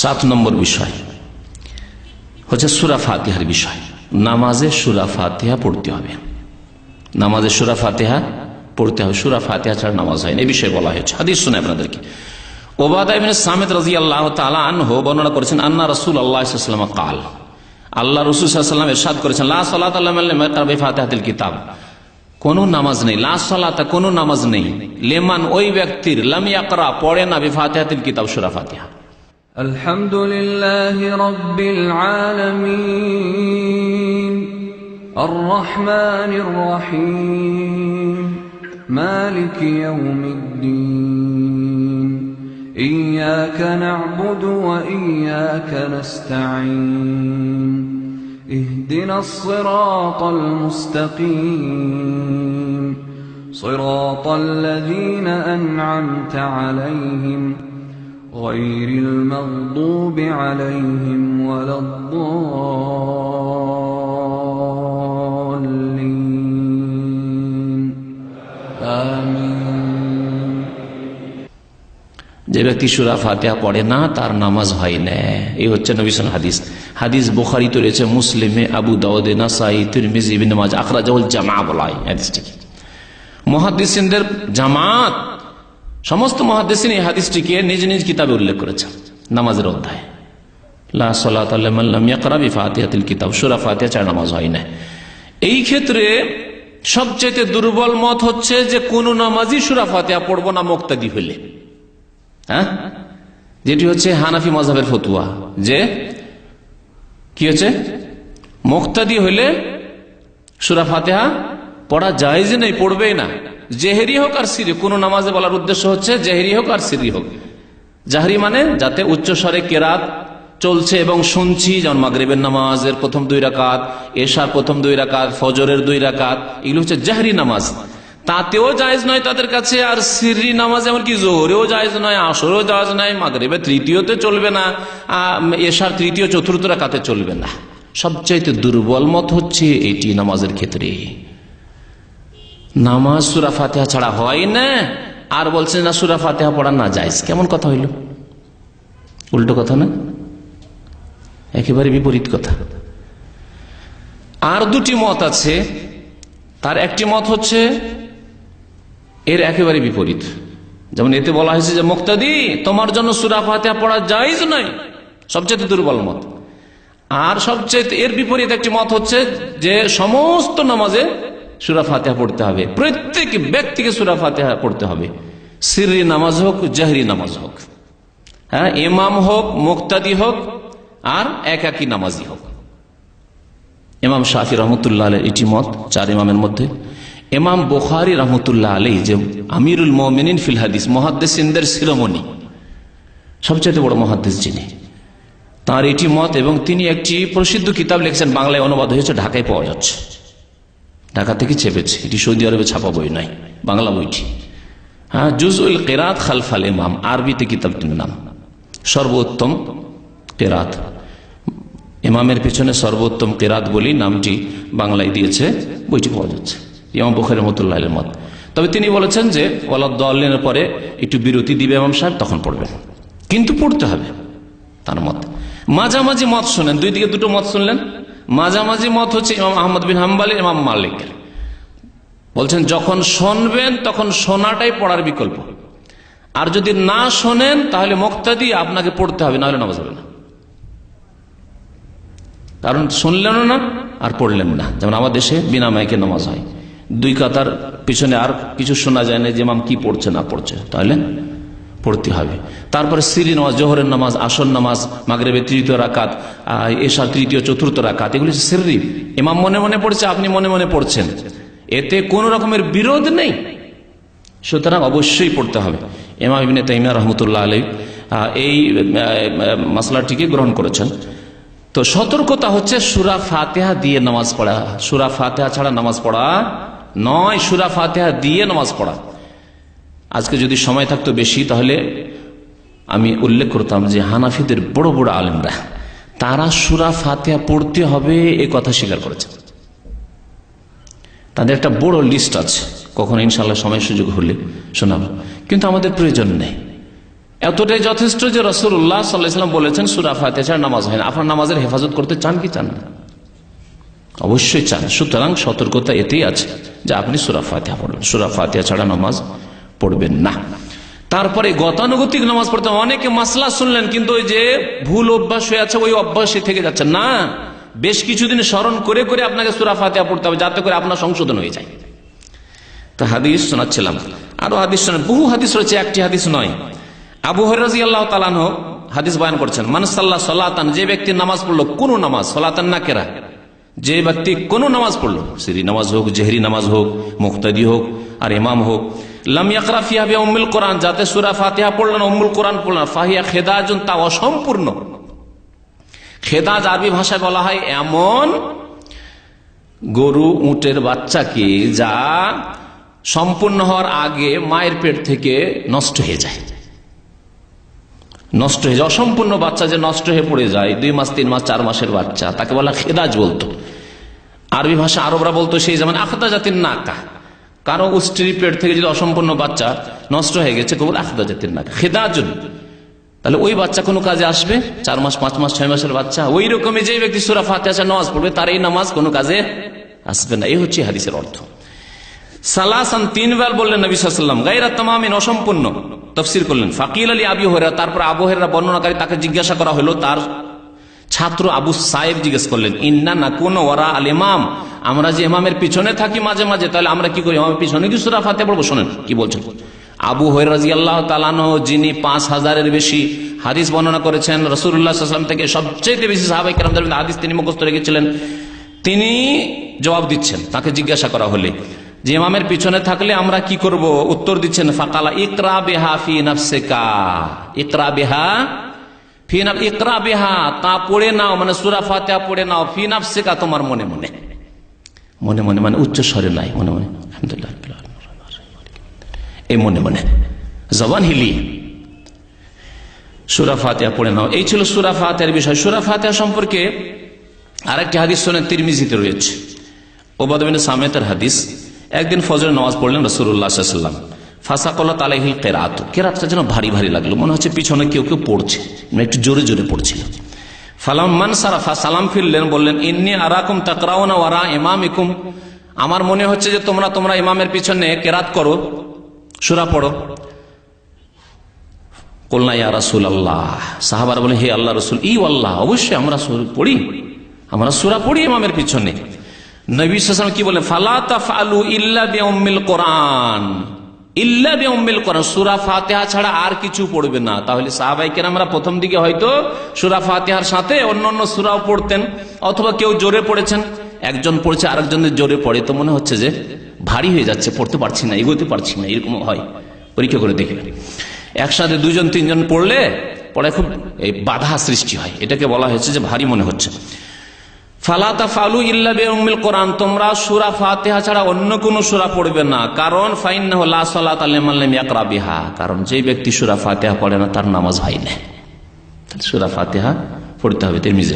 7 নম্বর বিষয় হচ্ছে সূরা ফাতিহার বিষয়। নামাজে সূরা ফাতিহা পড়তে হবে, নামাজে সূরা ফাতিহা পড়তে হবে, সূরা ফাতিহা ছাড়া নামাজ হয় না, এই বিষয়ে বলা হয়েছে। হাদিস শুনে আপনাদেরকে উবাদা ইবনে সামিত রাদিয়াল্লাহু তাআলা আনহু বর্ণনা করেছেন, আন্না রাসূলুল্লাহ সাল্লাল্লাহু আলাইহি ওয়াসাল্লাম قال, আল্লাহ রাসূল সাল্লাল্লাহু আলাইহি ওয়াসাল্লাম ইরশাদ করেছেন, লা সালাতা লিমান লাম ইয়াকরা বিফাতিহাতিল কিতাব, কোন নামাজ নেই, লা সালাতা কোন নামাজ নেই, লিমান ওই ব্যক্তির, লাম ইয়াকরা পড়ে না, বিফাতিহাতিল কিতাব সূরা ফাতিহা। আলহামদুলিল্লাহি রাব্বিল আলামিন আর রহমানির রহিম মালিকি ইয়াউমিদ্দিন ইয়্যাকা না'বুদু ওয়া ইয়্যাকা নাস্তাঈন ইহদিনাস সিরাতাল মুস্তাকিম সিরাতাল লাযীনা আন'আমতা আলাইহিম গায়রিল মাগদুবি আলাইহিম ওয়ালাদ-দাল্লিন। আমিন। যে ব্যক্তি সূরা ফাতিহা পড়ে না তার নামাজ হয় না, এই হচ্ছে নবী সাল্লাল্লাহু আলাইহি ওয়াসাল্লাম হাদিস। হাদিস বুখারীতে রয়েছে, মুসলিমে, আবু দাউদে, নাসাঈ, তিরমিজি, ইবনে মাজাহ, আখরাজাহুল জামা বলা হয় হাদিসটি। মুহাদ্দিসিনদের জামাত, সমস্ত মুহাদ্দিসিন এই হাদিসটিকে নিজ নিজ কিতাবে উল্লেখ করেছেন নামাজের অধ্যায়ে। লা সালাতা লিমান লাম ইয়াকরা বিফাতিহাতিল কিতাব, সূরা ফাতিহা ছাড়া নামাজ হয় না। এই ক্ষেত্রে সবচেয়ে দুর্বল মত হচ্ছে যে কোন নামাজই সূরা ফাতিহা পড়বো না মুক্তাদি হইলে, হ্যাঁ, যেটি হচ্ছে হানাফি মাযহাবের ফতোয়া, যে কি হচ্ছে মুক্তাদি হইলে সূরা ফাতিহা পড়া জায়েজ নেই, পড়বেই না, জেহেরি হোক আর সিরি। কোন নামাজে বলার উদ্দেশ্য হচ্ছে জেহেরি হোক আর সিরি হোক। জাহরি মানে যাতে উচ্চ স্বরে কেরাত চলছে এবং শুনছি, যেমন মাগরিবের নামাজের প্রথম 2 রাকাত, এশার প্রথম 2 রাকাত, ফজরের 2 রাকাত, এগুলো হচ্ছে জাহরি নামাজ, তাতেও জায়েজ নয় তাদের কাছে। আর সিরি নামাজ এমনকি জোহরেও জায়েজ নয়, আসরেও জায়েজ নয়, মাগরিবের তৃতীয়তে চলবে না, এশার তৃতীয় চতুর্থ রাকাতে চলবে না। সবচাইতে দুর্বল মত হচ্ছে এটি নামাজের ক্ষেত্রে। নামাজ সূরা ফাতিহা ছাড়া হয় না, আর বলছেন না সূরা ফাতিহা পড়া না জায়েজ। কেমন কথা হইল? উল্টো কথা না, একেবারে বিপরীত কথা। আর 2টি মত আছে, তার একটি মত হচ্ছে এর একেবারে বিপরীত। যেমন এতে বলা হয়েছে যে মুক্তাদি তোমার জন্য সূরা ফাতিহা পড়া জায়েজ নয়, সবচেয়ে দুর্বল মত। আর সবচেয়ে এর বিপরীত একটি মত হচ্ছে যে সমস্ত নামাজে সূরা ফাতিহা পড়তে হবে, প্রত্যেক ব্যক্তিকে সূরা ফাতিহা পড়তে হবে, সিররি নামাজ হোক, জাহরি নামাজ হোক, হ্যাঁ, ইমাম হোক, মুক্তাদি হোক, আর একাকী নামাজি হোক। ইমাম শাফি রহমতুল্লাহ আলাইহি এটি মত 4 ইমামের মধ্যে। ইমাম বুখারী রহমতুল্লাহ আলাইহি, যে আমিরুল মুমিনিন ফিল হাদিস, মুহাদ্দিসিনদের শিরোমণি, সবচেয়ে বড় মুহাদ্দিস যিনি, তার এটি মত। এবং তিনি একটি প্রসিদ্ধ কিতাব লিখেছেন, বাংলায় অনুবাদ হয়েছে, ঢাকায় পাওয়া যাচ্ছে, ঢাকা থেকে ছেপেছে, এটি সৌদি আরবে ছাপা বই নাই, বাংলা বইটি। হ্যাঁ, জুজউল কিরাত খালফাল ইমাম, আরবিতে কিতাবটির নাম। সর্বোত্তম কিরাত, ইমামের পিছনে সর্বোত্তম কিরাত বলি নামটি বাংলায় দিয়েছে, বইটি পাওয়া যাচ্ছে। ইমাম বুখারী রাহমাতুল্লাহ আলাইহির মত। তবে তিনি বলেছেন যে ওয়ালাদ-দাল্লিনের পরে একটু বিরতি দিবে ইমাম সাহেব, তখন পড়বেন, কিন্তু পড়তে হবে, তার মত। মাঝামাঝি মত শুনেন, 2 দিকে 2টো মত শুনলেন। মাঝামাঝি মত হচ্ছে ইমাম আহমদ বিন হাম্বল, ইমাম মালিক বলছেন যখন শুনবেন তখন শোনাটাই পড়ার বিকল্প, আর যদি না শোনেন তাহলে মুক্তাদি আপনাকে পড়তে হবে, না হলে নামাজ হবে না। কারণ শুনলেন না আর পড়লেন না। যেমন আমাদের দেশে বিনা মাইকে নামাজ হয়, 2 কাতার পিছনে আর কিছু শোনা যায় না যে ইমাম কি পড়ছে না পড়ছে, তাহলে পড়তে হবে। তারপরে সিরি নামাজ, জোহরের নামাজ, আসর নামাজ, মাগরিবের 3য় রাকাত, এশার 3য় 4র্থ রাকাত, এগুলি সিররি। ইমাম মনে মনে পড়ছে, আপনি মনে মনে পড়ছেন, এতে কোন রকমের বিরোধ নেই, সুতরাং অবশ্যই পড়তে হবে। ইমাম ইবনে তাইমিয়া রাহমাতুল্লাহ আলাইহি এই মাসলাটিকে গ্রহণ করেছেন। তো সতর্কতা হচ্ছে সূরা ফাতিহা দিয়ে নামাজ পড়া, সূরা ফাতিহা ছাড়া নামাজ পড়া নয়, সূরা ফাতিহা দিয়ে নামাজ পড়া। আজকে যদি সময় থাকতো বেশি তাহলে আমি উল্লেখ করতাম যে হানাফিদের বড় বড় আলেমরা তারা সূরা ফাতিহা পড়তে হবে এ কথা স্বীকার করেছেন। তাদের একটা বড় লিস্ট আছে, কখনো ইনশাআল্লাহ সময় সুযোগ হলে শোনাবো, কিন্তু আমাদের প্রয়োজন নেই। এতটাই যথেষ্ট যে রাসূলুল্লাহ সাল্লাল্লাহু আলাইহি ওয়াসাল্লাম বলেছেন সূরা ফাতিহা ছাড়া নামাজ হয় না। আপনার নামাজের হেফাজত করতে চান কি চান না? অবশ্যই চান। সুতরাং সতর্কতা এতেই আছে যে আপনি সূরা ফাতিহা পড়বেন, সূরা ফাতিহা ছাড়া নামাজ পড়বেন না। তারপরে গতানুগতিক নামাজ পড়তে অনেকে মাসলা শুনলেন, কিন্তু ওই যে ভুল অভ্যাস হয়ে আছে ওই অভ্যাসে থেকে যাচ্ছে না। বেশ কিছুদিন স্মরণ করে করে আপনাকে সূরা ফাতিহা পড়তে হবে, যাতে করে আপনার সংশোধন হয়ে যায়। তো হাদিস শোনাচ্ছিলাম, আরো হাদিস শোনেন, বহু হাদিস রয়েছে, একটি হাদিস নয়। আবু হুরায়রা রাদিয়াল্লাহু তাআলা আনহু হাদিস বয়ান করছেন, মান সাল্লা সালাতান, যে ব্যক্তি নামাজ পড়লো, কোন নামাজ, সালাতান নাকেরা, যে ব্যক্তি কোন নামাজ পড়লো, সিরি নামাজ হোক, জেহরি নামাজ হোক, মুক্তাদি হোক আর ইমাম হোক, লাম ইয়াকরা ফিহা বিউম্মুল কোরআন, যাতে সূরা ফাতিহা পড়লেন, উম্মুল কোরআন পড়লেন, ফাহিয়া খেদাজুন, তা অসম্পূর্ণ। খেদাজ আরবি ভাষায় বলা হয় এমন গরু উটের বাচ্চাকে যা সম্পূর্ণ হওয়ার আগে মায়ের পেট থেকে নষ্ট হয়ে যায়, নষ্ট হয়ে যায়। অসম্পূর্ণ বাচ্চা যে নষ্ট হয়ে পড়ে যায়, 2 মাস 3 মাস 4 মাসের বাচ্চা, তাকে বলা খেদাজ বলতো। আরবি ভাষা আরবরা বলতো সেই যেমন আখদা জাতির নাকা, কারো স্ত্রীর পেট থেকে যদি অসম্পূর্ণ বাচ্চা নষ্ট হয়ে গেছে, কেবল আখদা জাতির নাকা, খেদাজুন। তাহলে ওই বাচ্চা কোনো কাজে আসবে? 4 মাস 5 মাস 6 মাসের বাচ্চা। ওই রকমই যে ব্যক্তি সূরা ফাতিহা নামাজ পড়বে, তার এই নামাজ কোনো কাজে আসবে না। এই হচ্ছে হাদিসের অর্থ। সালাসান, 3 বার বললেন নবী সাল্লাল্লাহু আলাইহি ওয়াসাল্লাম, গায়রা তামামিন, অসম্পূর্ণ। তাফসীর করলেন ফাকিল আলী আবি হুরায়রা, তারপর আবু হুরায়রা বর্ণনাকারী, তাকে জিজ্ঞাসা করা হলো, তার ছাত্র আবু সাইব জিজ্ঞেস করলেন, ইন্না নাকুনু ওয়ারা আল ইমাম, আমরা যে ইমামের পিছনে থাকি মাঝে মাঝে, তাহলে আমরা কি করি, ইমামের পিছনে কি সূরা ফাতিহা পড়বো? শুনেন কি বলছেন। আবু হুরায়রা রাদিয়াল্লাহু তাআলা আনহু, যিনি 5000-এর বেশি হাদিস বর্ণনা করেছেন রাসূলুল্লাহ সাল্লাল্লাহু আলাইহি ওয়াসাল্লাম থেকে, সবচেয়ে বেশি সাহাবায়ে কেরামদের মধ্যে হাদিস তিনি মুখস্থ রেখেছিলেন, তিনি জবাব দিচ্ছেন। তাকে জিজ্ঞাসা করা হলে যে ইমামের পিছনে থাকলে আমরা কি করব, উত্তর দিচ্ছেন, ফাকালা ইকরা বিহা ফি নাফসিকা, ইকরা বিহা ফি নাফ, ইকরা বিহা, তা পড়ে নাও, মানে সূরা ফাতিহা পড়ে নাও, ফি নাফসিকা, তোমার মনে মনে, মনে মনে মানে উচ্চ স্বরে নাই, মনে মনে, আলহামদুলিল্লাহ, এই মনে মনে জবান হিলিয়ে সূরা ফাতিহা পড়ে নাও। এই ছিল সূরা ফাতিহার বিষয়। সূরা ফাতিহা সম্পর্কে আরেকটি হাদিস শোনেন, তিরমিজিতে রয়েছে, উবাদা বিন সামিতের হাদিস। একদিন ফজরের নামাজ পড়লেন রাসূলুল্লাহ সাল্লাল্লাহু আলাইহি ওয়াসাল্লাম, ফাসাকালাত আলাইহিল কিরাত, কিরাতটা যেন ভারী ভারী লাগলো, মনে হচ্ছে পিছনে কেউ কেউ পড়ছে, একটু জোরে জোরে পড়ছিল। ফালাম্মান সারাফা, সালাম ফিরলেন, বললেন, ইন্নী আরাকুম তাকরাউনা ওয়ারা ইমামিকুম, আমার মনে হচ্ছে যে তোমরা ইমামের পিছনে কিরাত করো, সূরা পড়ো। কুলনা ইয়া রাসূলুল্লাহ, সাহাবারা বলে, হে আল্লাহর রাসূল, ই আল্লাহ, অবশ্যই আমরা সূরা পড়ি ইমামের পিছনে। নবী সাল্লাল্লাহু আলাইহি ওয়াসাল্লাম কি বলেন, ফালা তাফআলু ইল্লা বিউম্মিল কোরআন, ইল্লা বিউম্মিল কোরআন, সূরা ফাতিহা ছাড়া আর কিছু পড়বে না। তাহলে সাহাবায়ে কেরামরা প্রথম দিকে হয়তো সূরা ফাতিহার সাথে অন্যান্য সূরাও পড়তেন, অথবা কেউ জোরে পড়েছেন, একজন পড়ছে আরেকজনের জোরে পড়ে, তো মনে হচ্ছে যে ভারী হয়ে যাচ্ছে, পড়তে পারছি না, এগোতে পারছি না, এরকম হয়। পরীক্ষা করে দেখবেন, একসাথে 2জন 3জন পড়লে পড়ে খুব বাধা সৃষ্টি হয়, এটাকে বলা হয়েছে যে ভারী মনে হচ্ছে। ফালা তাফআলু ইল্লা বিউম্মিল কোরআন, তোমরা সূরা ফাতিহা ছাড়া অন্য কোন সূরা পড়বে না, কারণ ফাইন্নাহু লা সালাতা লিমান লাম ইয়াকরা বিহা, কারণ যে ব্যক্তি সূরা ফাতিহা পড়ে না তার নামাজ হয় না। সূরা ফাতিহা পড়তে হবে। তিরমিজি।